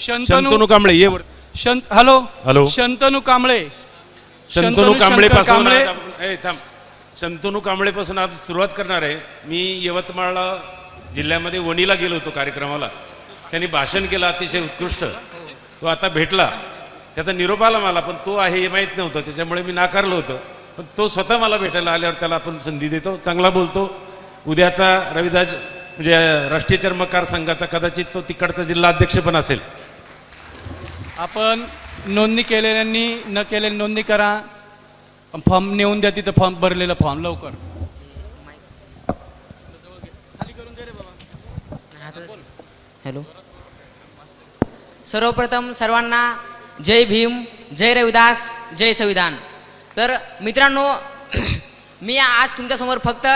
शंतनू कांबळे ये वर. Hello hello. Shantanu Kamble. Shantanu Kamble Shankar पासून कांबळे. थांब. शंतनू कांबळे पासून आज सुरुवात करणार आहे. मी यवतमाळ जिल्ह्यामध्ये वणीला गेलो होतो कार्यक्रमाला. त्यांनी भाषण केलं अतिशय उत्कृष्ट. तो आता भेटला, त्याचा निरोप आला मला, पण तो आहे हे माहीत नव्हतं, त्याच्यामुळे मी नाकारलं होतं. पण तो स्वतः मला भेटायला आल्यावर त्याला आपण संधी देतो. चांगला बोलतो. उद्याचा रविदास म्हणजे राष्ट्रीय चर्मकार संघाचा कदाचित तो तिकडचा जिल्हा अध्यक्ष पण असेल. आपण नोंदणी केलेल्यांनी न केलेली नोंदणी करा. फॉर्म नेऊन द्या तिथं, फॉर्म भरलेला फॉर्म लवकर. हॅलो. सर्वप्रथम सर्वांना जय भीम, जय रविदास, जय संविधान. तर मित्रांनो, मी आज तुमच्यासमोर फक्त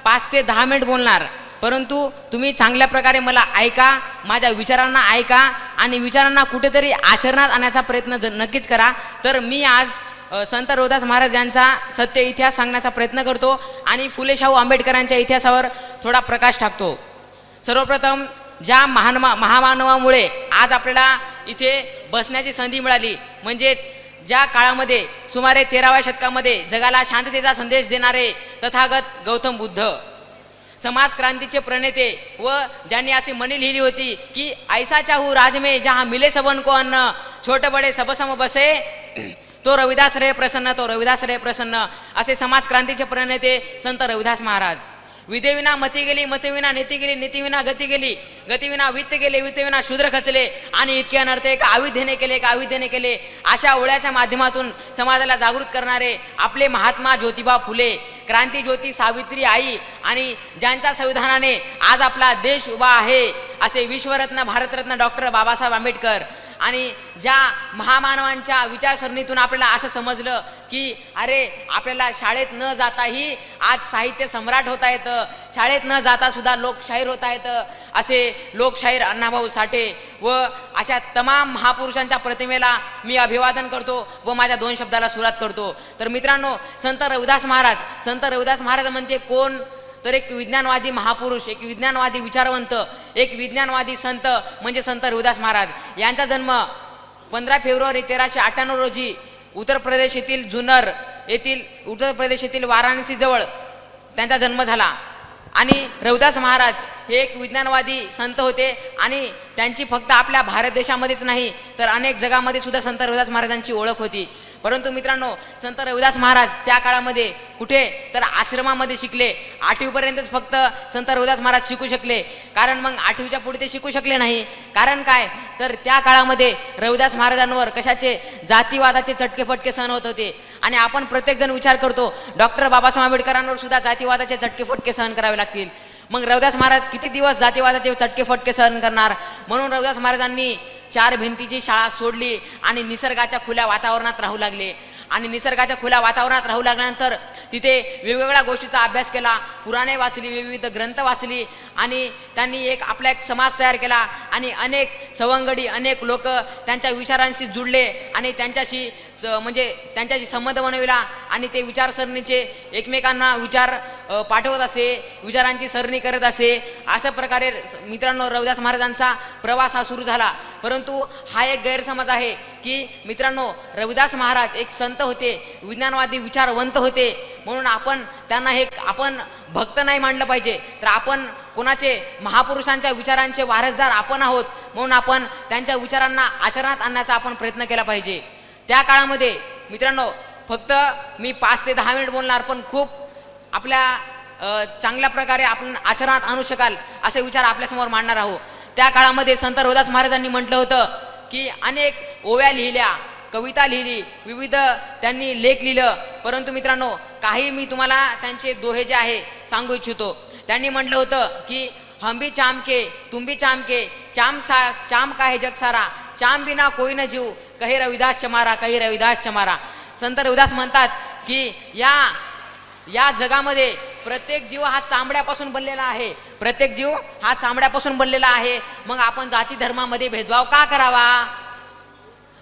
5 ते 10 मिनिट बोलणार, परंतु तुम्ही चांगल्या प्रकारे मला ऐका, माझ्या विचारांना ऐका आणि विचारांना कुठेतरी आचरणात आणण्याचा प्रयत्न नक्कीच करा. तर मी आज संत रविदास महाराज यांचा सत्य इतिहास सांगण्याचा प्रयत्न करतो आणि फुले शाहू आंबेडकरांच्या इतिहासावर थोडा प्रकाश टाकतो. सर्वप्रथम ज्या महामानवामुळे आज आपल्याला इथे बसण्याची संधी मिळाली, म्हणजेच ज्या काळामध्ये सुमारे 13व्या शतकामध्ये जगाला शांततेचा संदेश देणारे तथागत गौतम बुद्ध, समाज क्रांतीचे प्रणेते व ज्यांनी अशी म्हणी लिहिली होती की ऐसा चाहू राज में जहाँ मिले सबन को अन्न, छोटे बडे सबसम बसे, तो रविदास रे प्रसन्न, तो रविदास रे प्रसन्न. असे समाज क्रांतीचे प्रणेते संत रविदास महाराज. विद्येविना मती गेली, मतीविना नीती गेली, नीतीविना गती गेली, गतीविना वित्त गेले, वित्तविना शूद्र खचले आणि इतके अनर्थ एका अविद्येने केले, एका अविद्येने केले. अशा ओळ्याच्या माध्यमातून समाजाला जागृत करणारे आपले महात्मा ज्योतिबा फुले, क्रांती ज्योती सावित्री आई आणि ज्यांच्या संविधानाने आज आपला देश उभा आहे असे विश्वरत्न भारतरत्न डॉक्टर बाबासाहेब आंबेडकर. आणि ज्या महामानवांच्या विचारसरणीतून आपल्याला असं समजलं की अरे आपल्याला शाळेत न जाताही आज साहित्य सम्राट होता येतं, शाळेत न जाता सुद्धा लोकशाहीर होता येतं, असे लोकशाहीर अण्णाभाऊ साठे व अशा तमाम महापुरुषांच्या प्रतिमेला मी अभिवादन करतो व माझ्या 2 शब्दाला सुरुवात करतो. तर मित्रांनो, संत रविदास महाराज म्हणते कोण, तर एक विज्ञानवादी महापुरुष, एक विज्ञानवादी विचारवंत, एक विज्ञानवादी संत म्हणजे संत रविदास महाराज. यांचा जन्म 15 फेब्रुवारी 1398 रोजी उत्तर प्रदेश येथील वाराणसी जवळ त्यांचा जन्म झाला. आणि रविदास महाराज हे एक विज्ञानवादी संत होते आणि त्यांची फक्त आपल्या भारत देशामध्येच नाही तर अनेक जगामध्ये सुद्धा संत रविदास महाराजांची ओळख होती. परंतु मित्रांनो, संत रविदास महाराज त्या काळामध्ये कुठे तर आश्रमामध्ये शिकले. 8वीपर्यंतच फक्त संत रविदास महाराज शिकू शकले, कारण मग 8वीच्या पुढे ते शिकू शकले नाही. कारण काय, तर त्या काळामध्ये रविदास महाराजांवर कशाचे जातीवादाचे चटके सहन होत होते. आणि आपण प्रत्येकजण विचार करतो डॉक्टर बाबासाहेब आंबेडकरांवर सुद्धा जातीवादाचे चटके सहन करावे लागतील. मग रविदास महाराज किती दिवस जातीवादाचे चटके सहन करणार? म्हणून रविदास महाराजांनी 4 भिंतीची शाळा सोडली आणि निसर्गाच्या खुल्या वातावरणात राहू लागले. आणि निसर्गाच्या खुल्या वातावरणात राहू लागल्यानंतर तिथे वेगवेगळ्या गोष्टीचा अभ्यास केला, पुराणे वाचली, विविध ग्रंथ वाचली आणि त्यांनी आपला एक समाज तयार केला. आणि अनेक सवंगडी, अनेक लोक त्यांच्या विचारांशी जुळले आणि त्यांच्याशी संबंध बनविला आणि ते विचारसरणीचे एकमेकांना विचार पाठवत असे, विचारांची सरणी करत असे. अशा प्रकारे मित्रांनो रविदास महाराजांचा प्रवास हा सुरू झाला. परंतु हा एक गैरसमज आहे की मित्रांनो, रविदास महाराज एक संत होते, विज्ञानवादी विचारवंत होते, म्हणून आपण त्यांना आपण भक्त नाही मानलं पाहिजे. तर आपण कोणाचे महापुरुषांच्या विचारांचे वारसदार आपण आहोत, म्हणून आपण त्यांच्या विचारांना आचरणात आणण्याचा आपण प्रयत्न केला पाहिजे. त्या काळामध्ये मित्रांनो फक्त मी 5 ते 10 मिनिट बोलणार, पण खूप आपल्या चांगल्या प्रकारे आपण आचरणात आणू शकाल असे विचार आपल्यासमोर मांडणार आहोत. त्या काळामध्ये संत रविदास महाराजांनी म्हटलं होतं की अनेक ओव्या लिहिल्या, कविता लिहिली, विविध त्यांनी लेख लिहिलं. परंतु मित्रांनो, काही मी तुम्हाला त्यांचे दोहे जे आहे सांगू इच्छितो. त्यांनी म्हटलं होतं की हम भी चाम के तुम भी चाम के, चाम का है जग सारा, चाम बिना कोई न जीव, कही रविदास चमारा, कही रविदास चमारा. संत रविदास म्हणतात की या जगामध्ये प्रत्येक जीव हा चामड्यापासून बनलेला आहे, प्रत्येक जीव हा चामड्यापासून बनलेला आहे. मग आपण जाती धर्मामध्ये भेदभाव का करावा?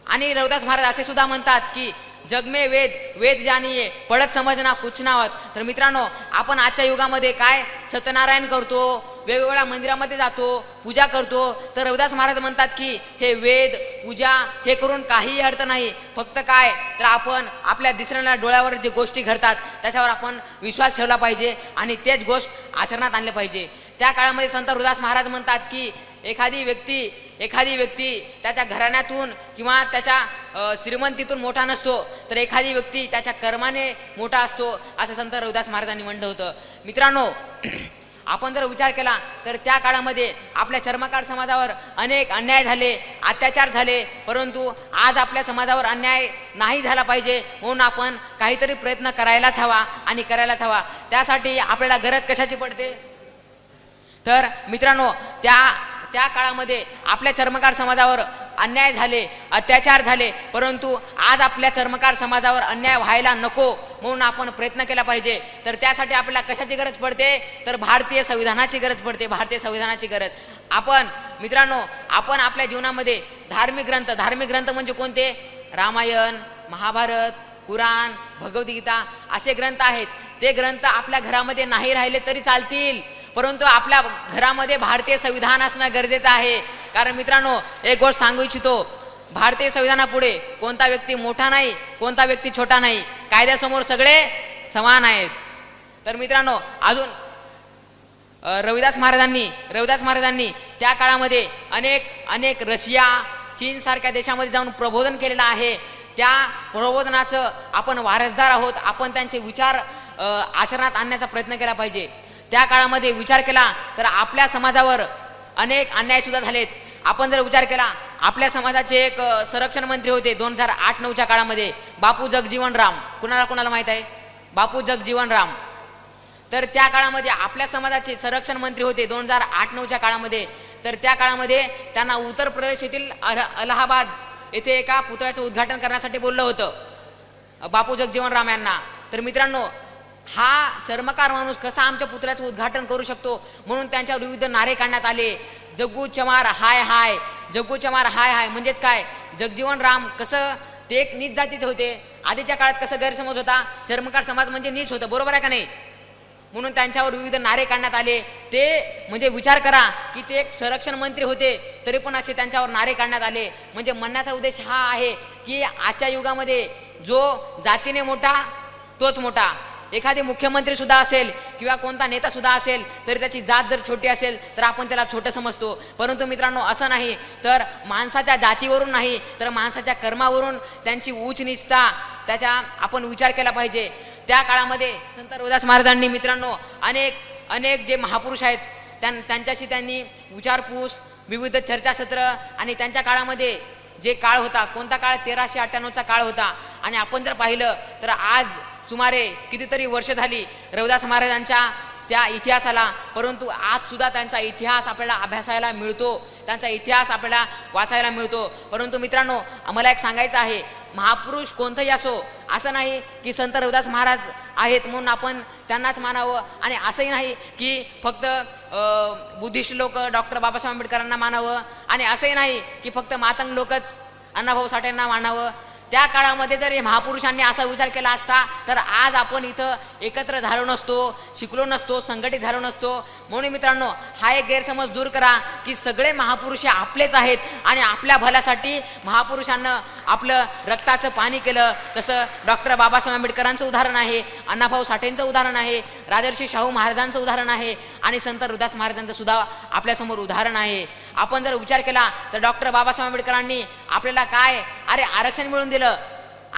आणि रविदास महाराज असे सुद्धा म्हणतात की जग में वेद जानिये, पढ़त समझना कुछ ना होत. तर मित्रांनो, आपण आजच्या युगामध्ये काय सत्यनारायण करतो, वेगवेगळ्या मंदिरामध्ये जातो, पूजा करतो, तर रविदास महाराज म्हणतात की हे वेद पूजा हे करून काहीही अर्थ नाही. फक्त काय तर आपण आपल्या दिसणाऱ्या डोळ्यावर जे गोष्टी घडतात त्याच्यावर आपण विश्वास ठेवला पाहिजे आणि तेच गोष्ट आचरणात आणले पाहिजे. त्या काळामध्ये संत रविदास महाराज म्हणतात की एखादी व्यक्ती त्याच्या घराण्यातून किंवा त्याच्या श्रीमंतीतून मोठा नसतो, तर एखादी व्यक्ती त्याच्या कर्माने मोठा असतो, असं संत रविदास महाराजांनी म्हटलं होतं. मित्रांनो, आपण जर विचार केला तर त्या काळामध्ये आपल्या चर्मकार समाजावर अनेक अन्याय झाले, अत्याचार झाले, परंतु आज आपल्या समाजावर अन्याय नाही झाला पाहिजे म्हणून आपण काहीतरी प्रयत्न करायलाच हवा आणि करायलाच हवा. त्यासाठी आपल्याला गरज कशाची पडते तर मित्रांनो, त्या काळामध्ये आपल्या चर्मकार समाजावर अन्याय झाले, अत्याचार झाले, परंतु आज आपल्या चर्मकार समाजावर अन्याय व्हायला नको म्हणून आपण प्रयत्न केला पाहिजे. तर त्यासाठी आपल्याला कशाची गरज पडते तर भारतीय संविधानाची गरज पडते, भारतीय संविधानाची गरज. आपण मित्रांनो, आपण आपल्या जीवनामध्ये धार्मिक ग्रंथ म्हणजे कोणते? रामायण, महाभारत, पुराण, भगवद्गीता असे ग्रंथ आहेत. ते ग्रंथ आपल्या घरामध्ये नाही राहिले तरी चालतील, परंतु आपल्या घरामध्ये भारतीय संविधान असणं गरजेचं आहे. कारण मित्रांनो, एक गोष्ट सांगू इच्छितो, भारतीय संविधानापुढे कोणता व्यक्ती मोठा नाही, कोणता व्यक्ती छोटा नाही, कायद्यासमोर सगळे समान आहेत. तर मित्रांनो, अजून रविदास महाराजांनी त्या काळामध्ये अनेक रशिया, चीन सारख्या देशामध्ये जाऊन प्रबोधन केलेलं आहे. त्या प्रबोधनाचं आपण वारसदार आहोत. आपण त्यांचे विचार आचरणात आणण्याचा प्रयत्न केला पाहिजे. त्या काळामध्ये विचार केला तर आपल्या समाजावर अनेक अन्याय सुद्धा झालेत. आपण जर विचार केला, आपल्या समाजाचे एक संरक्षण मंत्री होते 2008-9च्या काळामध्ये, बापू जगजीवन राम. कुणाला माहित आहे बापू जगजीवन राम? तर त्या काळामध्ये आपल्या समाजाचे संरक्षण मंत्री होते 2008-9च्या काळामध्ये. तर त्या काळामध्ये त्यांना उत्तर प्रदेश येथील अलाहाबाद येथे एका पुतळ्याचं उद्घाटन करण्यासाठी बोललं होतं बापू जगजीवन राम यांना. तर मित्रांनो, हा चर्मकार माणूस कसा आमच्या पुतळ्याचं उद्घाटन करू शकतो म्हणून त्यांच्यावर विविध नारे काढण्यात आले. जग्गू चमार हाय हाय, जग्गू चमार हाय हाय म्हणजेच काय? जगजीवन राम कसं ते एक नीच जातीचे होते. आधीच्या काळात कसं गैरसमज होता, चर्मकार समाज म्हणजे नीच होतं, बरोबर आहे का नाही? म्हणून त्यांच्यावर विविध नारे काढण्यात आले. ते म्हणजे विचार करा की ते एक संरक्षण मंत्री होते तरी पण असे त्यांच्यावर नारे काढण्यात आले. म्हणजे म्हणण्याचा उद्देश हा आहे की आजच्या युगामध्ये जो जातीने मोठा तोच मोठा. एखादे मुख्यमंत्री सुद्धा असेल किंवा कोणता नेता सुद्धा असेल तरी त्याची जात जर छोटी असेल तर आपण त्याला छोटं समजतो. परंतु मित्रांनो, असं नाही. तर माणसाच्या जातीवरून नाही तर माणसाच्या कर्मावरून त्यांची उच्च नीचता त्याच्या आपण विचार केला पाहिजे. त्या काळामध्ये संत रविदास महाराजांनी मित्रांनो अनेक जे महापुरुष आहेत त्यांच्याशी त्यांनी विचारपूस, विविध चर्चासत्र, आणि त्यांच्या काळामध्ये जे काळ होता, कोणता काळ? 1398चा काळ होता. आणि आपण जर पाहिलं तर आज सुमारे कितीतरी वर्ष झाली रविदास महाराजांच्या त्या इतिहासाला, परंतु आज सुद्धा त्यांचा इतिहास आपल्याला अभ्यासायला मिळतो, त्यांचा इतिहास आपल्याला वाचायला मिळतो. परंतु मित्रांनो, आम्हाला एक सांगायचं आहे, महापुरुष कोणतंही असो, असं नाही की संत रविदास महाराज आहेत म्हणून आपण त्यांनाच मानावं, आणि असंही नाही की फक्त बुद्धिस्ट लोक डॉक्टर बाबासाहेब आंबेडकरांना मानावं, आणि असंही नाही की फक्त मातंग लोकच अण्णाभाऊ साठेंना मानावं. त्या काळामध्ये जर हे महापुरुषांनी असा विचार केला असता तर आज आपण इथं एकत्र झालो नसतो, शिकलो नसतो, संघटित झालो नसतो. म्हणून मित्रांनो, हा एक गैरसमज दूर करा की सगळे महापुरुष आपलेच आहेत आणि आपल्या भल्यासाठी महापुरुषांना आपलं रक्ताचं पाणी केलं. तसं डॉक्टर बाबासाहेब आंबेडकरांचं उदाहरण आहे, अण्णाभाऊ साठेंचं उदाहरण आहे, राजर्षी शाहू महाराजांचं उदाहरण आहे, आणि संत रविदास महाराजांचं सुद्धा आपल्यासमोर उदाहरण आहे. आपण जर विचार केला तर डॉक्टर बाबासाहेब आंबेडकरांनी आपल्याला काय आरक्षण मिळवून दिलं.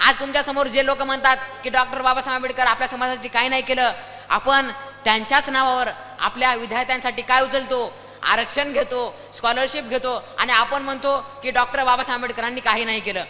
आज तुमच्या समोर जे लोक म्हणतात की डॉक्टर बाबासाहेब आंबेडकर आपल्या समाजासाठी काही नाही केलं, आपण त्यांच्याच नावावर आपल्या विद्यार्थ्यांसाठी काय उचलतो? आरक्षण घेतो, स्कॉलरशिप घेतो, आणि आपण म्हणतो की डॉक्टर बाबासाहेब आंबेडकरांनी काही नाही केलं.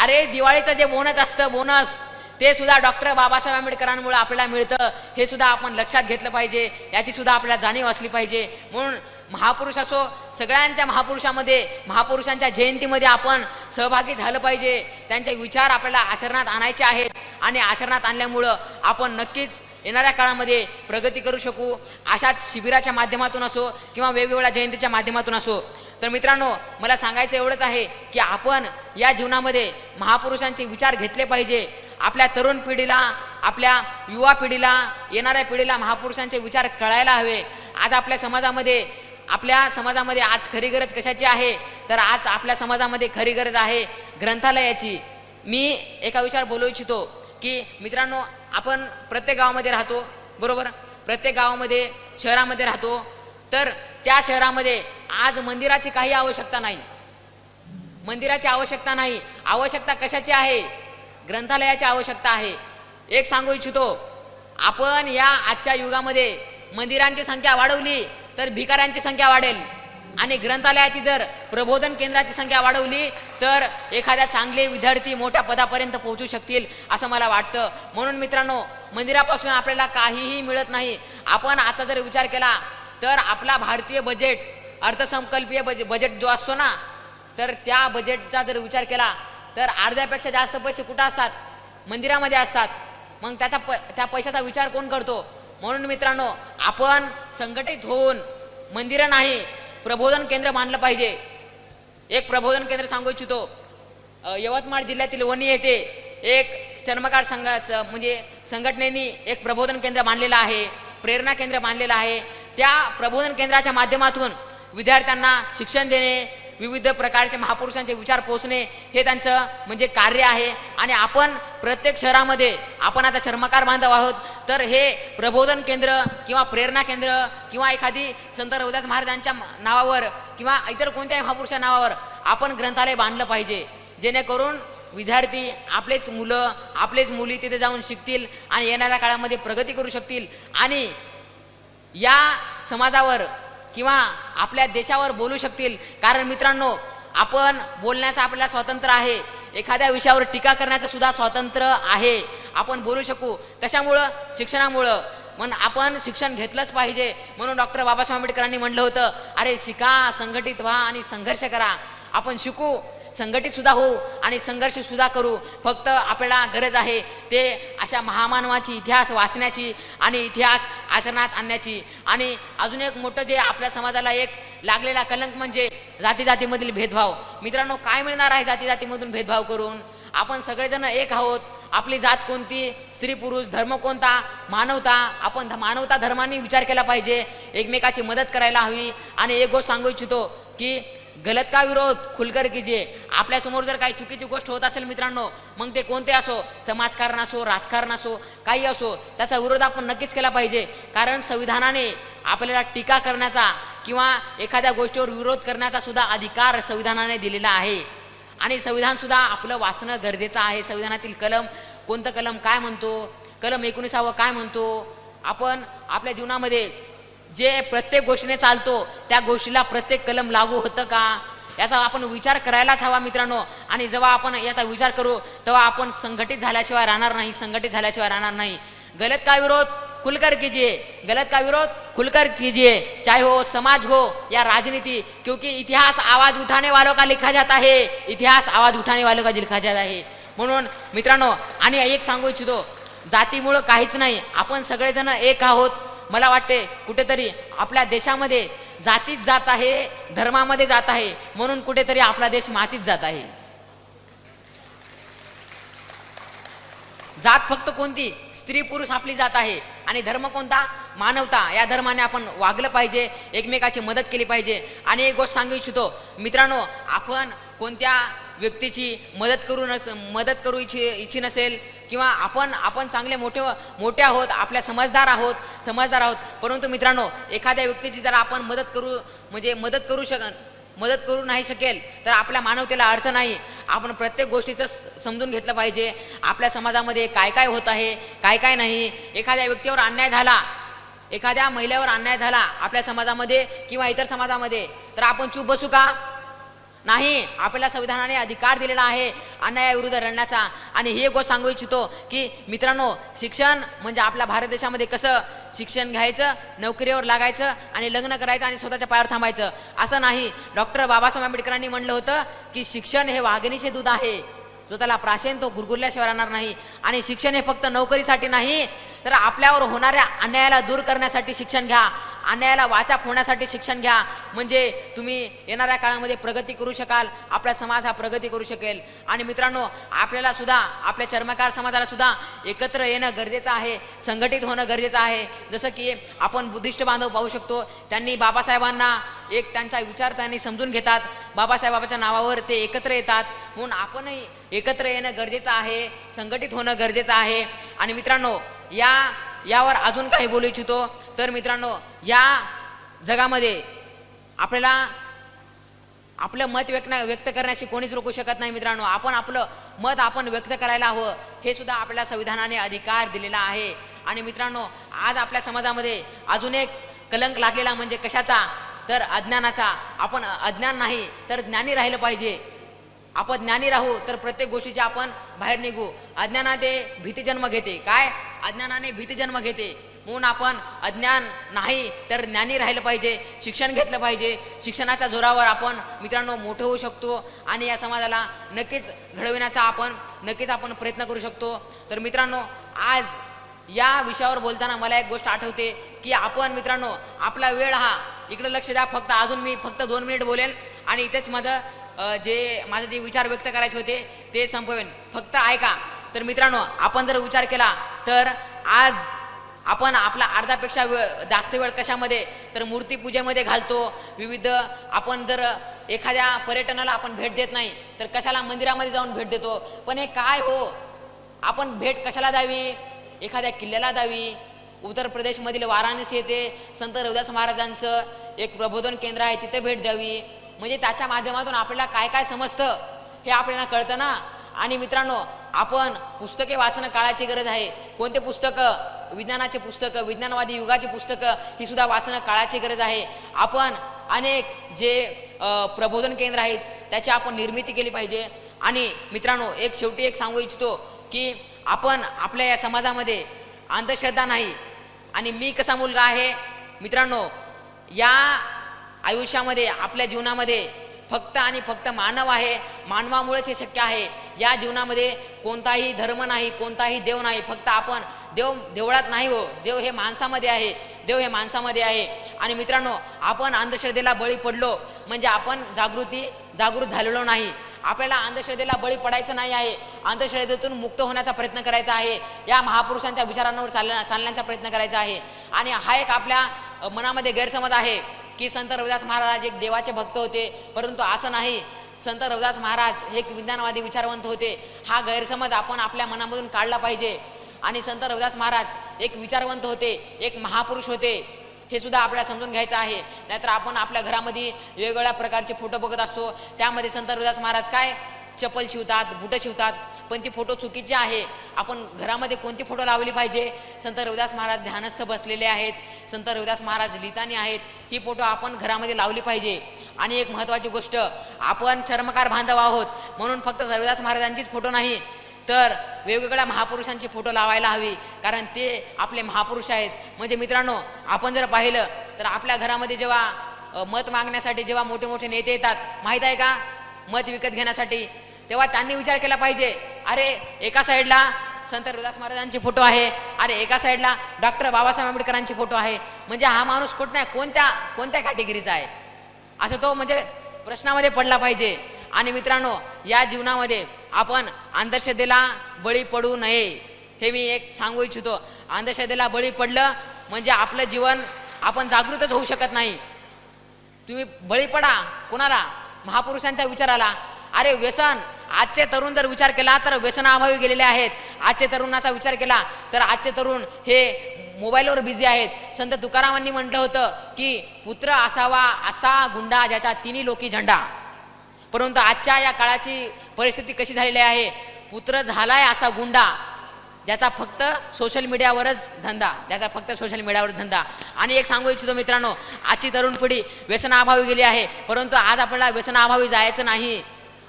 अरे, दिवाळीचं जे बोनस असतं, बोनस, ते सुद्धा डॉक्टर बाबासाहेब आंबेडकरांमुळे आपल्याला मिळतं. हे सुद्धा आपण लक्षात घेतलं पाहिजे, याची सुद्धा आपल्याला जाणीव असली पाहिजे. म्हणून महापुरुष असो, सगळ्यांच्या महापुरुषांच्या जयंतीमध्ये आपण सहभागी झालं पाहिजे. त्यांचे विचार आपल्याला आचरणात आणायचे आहेत, आणि आचरणात आणल्यामुळं आपण नक्कीच येणाऱ्या काळामध्ये प्रगती करू शकू. अशाच शिबिराच्या माध्यमातून असो किंवा वेगवेगळ्या जयंतीच्या माध्यमातून असो. तर मित्रांनो, मला सांगायचं एवढंच आहे की आपण या जीवनामध्ये महापुरुषांचे विचार घेतले पाहिजे. आपल्या तरुण पिढीला आपल्या युवा पिढीला, येणाऱ्या पिढीला महापुरुषांचे विचार कळायला हवे. आज आपल्या समाजामध्ये आज खरी गरज कशाची आहे, तर आज आपल्या समाजामध्ये खरी गरज आहे ग्रंथालयाची. मी एका विचार बोलू इच्छितो की मित्रांनो, आपण प्रत्येक गावामध्ये राहतो, बरोबर, प्रत्येक गावामध्ये शहरामध्ये राहतो, तर त्या शहरामध्ये आज मंदिराची काही आवश्यकता नाही. मंदिराची आवश्यकता नाही. आवश्यकता कशाची आहे? ग्रंथालयाची आवश्यकता आहे. एक सांगू इच्छितो, आपण या आजच्या युगामध्ये मंदिरांची संख्या वाढवली तर भिकाऱ्यांची संख्या वाढेल, आणि ग्रंथालयाची जर प्रबोधन केंद्राची संख्या वाढवली तर एखाद्या चांगले विद्यार्थी मोठ्या पदापर्यंत पोहोचू शकतील असं मला वाटतं. म्हणून मित्रांनो, मंदिरापासून आपल्याला काहीही मिळत नाही. आपण आजचा जर विचार केला तर आपला भारतीय बजेट, अर्थसंकल्पीय बजेट जो असतो ना, तर त्या बजेटचा जर विचार केला तर अर्ध्यापेक्षा जास्त पैसे कुठं असतात? मंदिरामध्ये असतात. मग त्या पैशाचा विचार कोण करतो? म्हणून मित्रांनो, आपण संघटित होऊन मंदिरं नाही, प्रबोधन केंद्र बांधलं पाहिजे. एक प्रबोधन केंद्र सांगू इच्छितो. यवतमाळ जिल्ह्यातील वणी येथे एक चर्मकार संघटनेने एक प्रबोधन केंद्र बांधलेलं आहे, प्रेरणा केंद्र बांधलेलं आहे. त्या प्रबोधन केंद्राच्या माध्यमातून विद्यार्थ्यांना शिक्षण देणे, विविध प्रकारचे महापुरुषांचे विचार पोहोचणे हे त्यांचं म्हणजे कार्य आहे. आणि आपण प्रत्येक शहरामध्ये, आपण आता चर्मकार बांधव आहोत, तर हे प्रबोधन केंद्र किंवा प्रेरणा केंद्र किंवा एखादी संत रविदास महाराजांच्या नावावर किंवा इतर कोणत्याही महापुरुषा नावावर आपण ग्रंथालय बांधलं पाहिजे, जेणेकरून विद्यार्थी, आपलेच मुलं, आपलेच मुली तिथे जाऊन शिकतील आणि येणाऱ्या काळामध्ये प्रगती करू शकतील आणि या समाजावर किंवा आपल्या देशावर बोलू शकतील. कारण मित्रांनो, आपण बोलण्याचं आपल्याला स्वातंत्र्य आहे, एखाद्या विषयावर टीका करण्याचं सुद्धा स्वातंत्र्य आहे. आपण बोलू शकू. कशामुळं? शिक्षणामुळं. म्हणून आपण शिक्षण घेतलंच पाहिजे. म्हणून डॉक्टर बाबासाहेब आंबेडकरांनी म्हटलं होतं, अरे शिका, संघटित व्हा आणि संघर्ष करा. आपण शिकू, संघटित सुद्धा होऊ आणि संघर्ष सुद्धा करू. फक्त आपल्याला गरज आहे ते अशा महामानवाची इतिहास वाचण्याची आणि इतिहास आचरणात आणण्याची. आणि अजून एक मोठं जे आपल्या समाजाला एक लागलेला कलंक म्हणजे जातीजातीमधील भेदभाव. मित्रांनो, काय मिळणार आहे जातीजातीमधून भेदभाव करून? आपण सगळेजण एक आहोत. आपली जात कोणती, स्त्री पुरुष, धर्म कोणता, मानवता. आपण मानवता धर्माने विचार केला पाहिजे, एकमेकाची मदत करायला हवी. आणि एक गोष्ट सांगू इच्छितो की गलत का विरोध खुलकर कीजिए. आपल्यासमोर जर काही चुकीची गोष्ट होत असेल मित्रांनो, मग ते कोणते असो, समाजकारण असो, राजकारण असो, काही असो, त्याचा विरोध आपण नक्कीच केला पाहिजे. कारण संविधानाने आपल्याला टीका करण्याचा किंवा एखाद्या गोष्टीवर विरोध करण्याचा सुद्धा अधिकार संविधानाने दिलेला आहे. आणि संविधान सुद्धा आपलं वाचणं गरजेचं आहे. संविधानातील कलम, कोणतं कलम काय म्हणतो, कलम 19 काय म्हणतो, आपण आपल्या जीवनामध्ये जे प्रत्येक गोष्टीने चालतो त्या गोष्टीला प्रत्येक कलम लागू होतं का, याचा आपण विचार करायलाच हवा मित्रांनो. आणि जेव्हा आपण याचा विचार करू तेव्हा आपण संघटित झाल्याशिवाय राहणार नाही, संघटित झाल्याशिवाय राहणार नाही. गलत का विरोध खुलकर कीजिए, गलत का विरोध खुलकर कीजिए, चाहे हो समाज हो या राजनीति, क्योंकि इतिहास आवाज उठाने वालों का लिखा जाता है, इतिहास आवाज उठाने वालों का लिखा जाता है. म्हणून मित्रांनो, आणि एक सांगू इच्छितो, जातीमुळं काहीच नाही, आपण सगळेजण एक आहोत. मला वाटते कुठेतरी आपल्या देशामध्ये जातीच जात आहे, धर्मामध्ये जात आहे, म्हणून कुठेतरी आपला देश मातीत जात आहे. जात फक्त कोणती, स्त्री पुरुष आपली जात आहे. आणि धर्म कोणता, मानवता. या धर्माने आपण वागलं पाहिजे, एकमेकाची मदत केली पाहिजे. आणि एक गोष्ट सांगू इच्छितो मित्रांनो, आपण कोणत्या व्यक्तीची मदत करू इच्छी नसेल किंवा आपण चांगले मोठे आहोत, आपल्या समजदार आहोत. परंतु मित्रांनो, एखाद्या व्यक्तीची जर आपण मदत करू नाही शकेल तर आपल्या मानवतेला अर्थ नाही. आपण प्रत्येक गोष्टीचं समजून घेतलं पाहिजे. आपल्या समाजामध्ये काय काय होत आहे, काय काय नाही. एखाद्या व्यक्तीवर अन्याय झाला, एखाद्या महिलेवर अन्याय झाला आपल्या समाजामध्ये किंवा इतर समाजामध्ये, तर आपण चूप बसू का? नाही. आपल्याला संविधानाने अधिकार दिलेला आहे अन्यायाविरुद्ध लढण्याचा. आणि हे गोष्ट सांगू इच्छितो की मित्रांनो, शिक्षण म्हणजे आपल्या भारत देशामध्ये कसं शिक्षण घ्यायचं, नोकरीवर लागायचं आणि लग्न करायचं आणि स्वतःच्या पायावर थांबायचं असं नाही. डॉक्टर बाबासाहेब आंबेडकरांनी म्हणलं होतं की शिक्षण हे वाघिणीचे दूध आहे, जो त्याला प्राशन तो गुरगुरल्याशिवाय राहणार नाही. आणि शिक्षण हे फक्त नोकरीसाठी नाही, तर आपल्यावर होणाऱ्या अन्यायाला दूर करण्यासाठी शिक्षण घ्या. अन्यायाला वाचा फोडण्यासाठी शिक्षण घ्या, म्हणजे तुम्ही येणाऱ्या काळामध्ये प्रगती करू शकाल, आपला समाज हा प्रगती करू शकेल. आणि मित्रांनो, आपल्याला सुद्धा आपल्या चर्मकार समाजाला सुद्धा एकत्र येणं गरजेचं आहे, संघटित होणं गरजेचं आहे. जसं की आपण बुद्धिस्ट बांधव पाहू शकतो, त्यांनी बाबासाहेबांना एक त्यांचा विचार त्यांनी समजून घेतात, बाबासाहेबांच्या नावावर ते एकत्र येतात. म्हणून आपणही एकत्र येणं गरजेचं आहे, संघटित होणं गरजेचं आहे. आणि मित्रांनो, यावर अजून काही बोलू इच्छितो. तर मित्रांनो, या जगामध्ये आपल्याला आपलं मत व्यक्त करण्याशी कोणीच रोखू शकत नाही. मित्रांनो, आपण आपलं मत आपण व्यक्त करायला हवं, हे सुद्धा आपल्याला संविधानाने अधिकार दिलेला आहे. आणि मित्रांनो, आज आपल्या समाजामध्ये अजून एक कलंक लागलेला म्हणजे कशाचा, तर अज्ञानाचा. आपण अज्ञान नाही तर ज्ञानी राहिलं पाहिजे. आपण ज्ञानी राहू तर प्रत्येक गोष्टीचे आपण बाहेर निघू. अज्ञानाने भीती जन्म घेते. काय? अज्ञानाने भीती जन्म घेते. म्हणून आपण अज्ञान नाही तर ज्ञानी राहिलं पाहिजे, शिक्षण घेतलं पाहिजे. शिक्षणाच्या जोरावर आपण मित्रांनो मोठं होऊ शकतो आणि या समाजाला नक्कीच घडविण्याचा आपण प्रयत्न करू शकतो. तर मित्रांनो, आज या विषयावर बोलताना मला एक गोष्ट आठवते की आपण मित्रांनो आपला वेळ हा इकडे लक्ष द्या. अजून मी फक्त 2 मिनिट बोलेन आणि इथेच माझे जे विचार व्यक्त करायचे होते ते संपवेन. फक्त ऐका. तर मित्रांनो, आपण जर विचार केला तर आज आपण आपला अर्धापेक्षा जास्त वेळ कशामध्ये, तर मूर्तीपूजेमध्ये घालतो. विविध आपण जर एखाद्या पर्यटनाला आपण भेट देत नाही तर कशाला मंदिरामध्ये जाऊन भेट देतो. पण हे काय हो, आपण भेट कशाला द्यावी? एखाद्या किल्ल्याला द्यावी. उत्तर प्रदेशमधील वाराणसी येथे संत रविदास महाराजांचं एक प्रबोधन केंद्र आहे, तिथे भेट द्यावी. म्हणजे त्याच्या माध्यमातून आपल्याला काय काय समजतं हे आपल्याला कळतं ना. आणि मित्रांनो, आपण पुस्तके वाचणं काळाची गरज आहे. कोणते पुस्तकं? विज्ञानाचे पुस्तकं, विज्ञानवादी युगाची पुस्तकं ही सुद्धा वाचणं काळाची गरज आहे. आपण अनेक जे प्रबोधन केंद्र आहेत त्याची आपण निर्मिती केली पाहिजे. आणि मित्रांनो, शेवटी सांगू इच्छितो की आपण आपल्या या समाजामध्ये अंधश्रद्धा नाही. आणि मी कसा मुलगा आहे मित्रांनो, या आयुष्यामध्ये आपल्या जीवनामध्ये फक्त आणि फक्त मानव आहे. मानवामुळेच हे शक्य आहे. या जीवनामध्ये कोणताही धर्म नाही, कोणताही देव नाही. फक्त आपण देवळात नाही हो, देव हे माणसामध्ये आहे. आणि मित्रांनो, आपण अंधश्रद्धेला बळी पडलो म्हणजे आपण जागृत झालेलो नाही. आपल्याला अंधश्रद्धेला बळी पडायचं नाही आहे. अंधश्रद्धेतून मुक्त होण्याचा प्रयत्न करायचा आहे. या महापुरुषांच्या विचारांवर चालण्याचा प्रयत्न करायचा आहे. आणि हा एक आपल्या मनामध्ये गैरसमज आहे की संत रविदास महाराज एक देवाचे भक्त होते, परंतु असं नाही. संत रविदास महाराज हे एक विज्ञानवादी विचारवंत होते. हा गैरसमज आपण आपल्या मनामधून काढला पाहिजे. आणि संत रविदास महाराज एक विचारवंत होते, एक महापुरुष होते, हे सुद्धा आपल्याला समजून घ्यायचं आहे. नाहीतर आपण आपल्या घरामध्ये वेगवेगळ्या प्रकारचे फोटो बघत असतो. त्यामध्ये संत रविदास महाराज काय चप्पल शिवतात, बुटं शिवतात, पण ती फोटो चुकीची आहे. आपण घरामध्ये कोणती फोटो लावली पाहिजे? संत रविदास महाराज ध्यानस्थ बसलेले आहेत, संत रविदास महाराज लिहितानी आहेत, ही फोटो आपण घरामध्ये लावली पाहिजे. आणि एक महत्त्वाची गोष्ट, आपण चर्मकार बांधव आहोत म्हणून फक्त रविदास महाराजांचीच फोटो नाही तर वेगवेगळ्या महापुरुषांची फोटो लावायला हवी, कारण ते आपले महापुरुष आहेत. म्हणजे मित्रांनो, आपण जर पाहिलं तर आपल्या घरामध्ये जेव्हा मत मागण्यासाठी जेव्हा मोठे मोठे नेते येतात, माहीत आहे का, मत विकत घेण्यासाठी, तेव्हा त्यांनी विचार केला पाहिजे, अरे एका साईडला संत रविदास महाराजांची फोटो आहे, अरे एका साईडला डॉक्टर बाबासाहेब आंबेडकरांची फोटो आहे, म्हणजे हा माणूस कोणत्या कॅटेगरीचा आहे, असं तो म्हणजे प्रश्नामध्ये पडला पाहिजे. आणि मित्रांनो, या जीवनामध्ये आपण अंधश्रद्धेला बळी पडू नये, हे मी एक सांगू इच्छितो. अंधश्रद्धेला बळी पडलं म्हणजे आपलं जीवन आपण जागृतच होऊ शकत नाही. तुम्ही बळी पडा कोणाला? महापुरुषांच्या विचाराला. अरे व्यसन, आजचे तरुण जर विचार केला तर व्यसनाअभावी गेलेले आहेत. आजचे तरुणाचा विचार केला तर आजचे तरुण हे मोबाईलवर बिझी आहेत. संत तुकारामांनी म्हटलं होतं की पुत्र असावा असा गुंडा ज्याच्या तिन्ही लोकी झंडा. परंतु आजच्या या काळाची परिस्थिती कशी झालेली आहे, पुत्र झालाय असा गुंडा ज्याचा फक्त सोशल मीडियावरच धंदा. आणि एक सांगू इच्छितो मित्रांनो, आजची तरुण पिढी व्यसनाअभावी गेली आहे, परंतु आज आपल्याला व्यसनाअभावी जायचं नाही.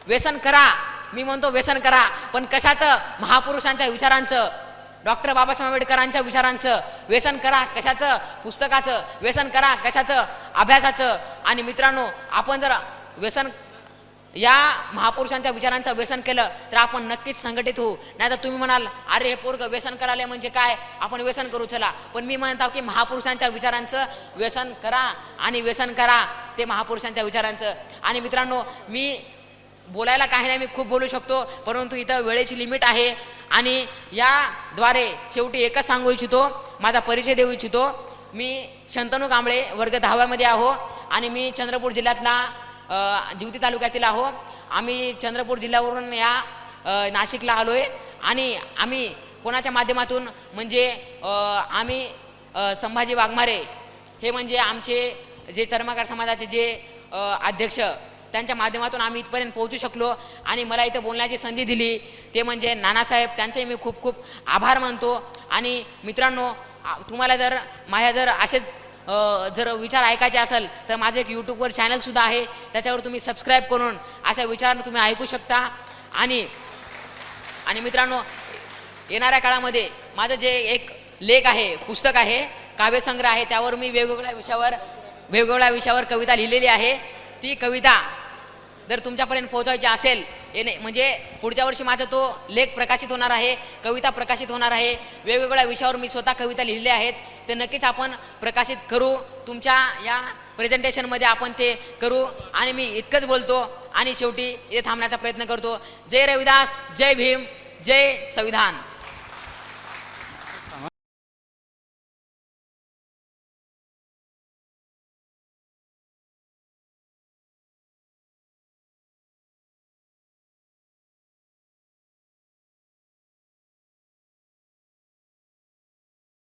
व्यसन करा, मी म्हणतो व्यसन करा, पण कशाचं? महापुरुषांच्या विचारांचं, डॉक्टर बाबासाहेब आंबेडकरांच्या विचारांचं. व्यसन करा कशाचं? पुस्तकाचं. व्यसन करा कशाचं? अभ्यासाचं. आणि मित्रांनो, आपण जर व्यसन या महापुरुषांच्या विचारांचं व्यसन केलं तर आपण नक्कीच संघटित होऊ. नाही तर तुम्ही म्हणाल अरे हे पोरगं व्यसन करायला म्हणजे काय, आपण व्यसन करू चला. पण मी म्हणतो की महापुरुषांच्या विचारांचं व्यसन करा आणि व्यसन करा ते महापुरुषांच्या विचारांचं. आणि मित्रांनो, मी बोलायला काही नाही, मी खूप बोलू शकतो, परंतु इथं वेळेची लिमिट आहे. आणि याद्वारे शेवटी एकच सांगू इच्छितो, माझा परिचय देऊ इच्छितो. मी शंतनू कांबळे वर्ग 10व्या आहो आणि मी चंद्रपूर जिल्ह्यातला जिवती तालुक्यातील आहो. आम्ही चंद्रपूर जिल्ह्यावरून या नाशिकला आलो आहे. आणि आम्ही कोणाच्या माध्यमातून म्हणजे आम्ही संभाजी वाघमारे हे म्हणजे आमचे जे चर्मकार समाजाचे जे अध्यक्ष, त्यांच्या माध्यमातून आम्ही इथपर्यंत पोहोचू शकलो आणि मला इथं बोलण्याची संधी दिली ते म्हणजे नानासाहेब, त्यांचे मी खूप खूप आभार मानतो. आणि मित्रांनो, तुम्हाला जर माझ्या जर असेच जर विचार ऐकायचे असेल तर माझं एक यूट्यूबवर चॅनलसुद्धा आहे, त्याच्यावर तुम्ही सबस्क्राईब करून अशा विचार तुम्ही ऐकू शकता. आणि मित्रांनो, येणाऱ्या काळामध्ये माझं जे एक लेख आहे, पुस्तक आहे, काव्यसंग्रह आहे, त्यावर मी वेगवेगळ्या विषयावर कविता लिहिलेली आहे. ती कविता जर तुमच्यापर्यंत पोहोचवायची असेल म्हणजे पुढच्या वर्षी माझा तो लेख प्रकाशित होणार आहे, कविता प्रकाशित होणार आहे. वेगवेगळ्या विषयावर मी स्वतः कविता लिहिलेल्या आहेत, ते नक्कीच आपण प्रकाशित करू. तुमच्या या प्रेझेंटेशनमध्ये आपण ते करू. आणि मी इतकंच बोलतो आणि शेवटी इथे थांबण्याचा प्रयत्न करतो. जय रविदास, जय भीम, जय संविधान.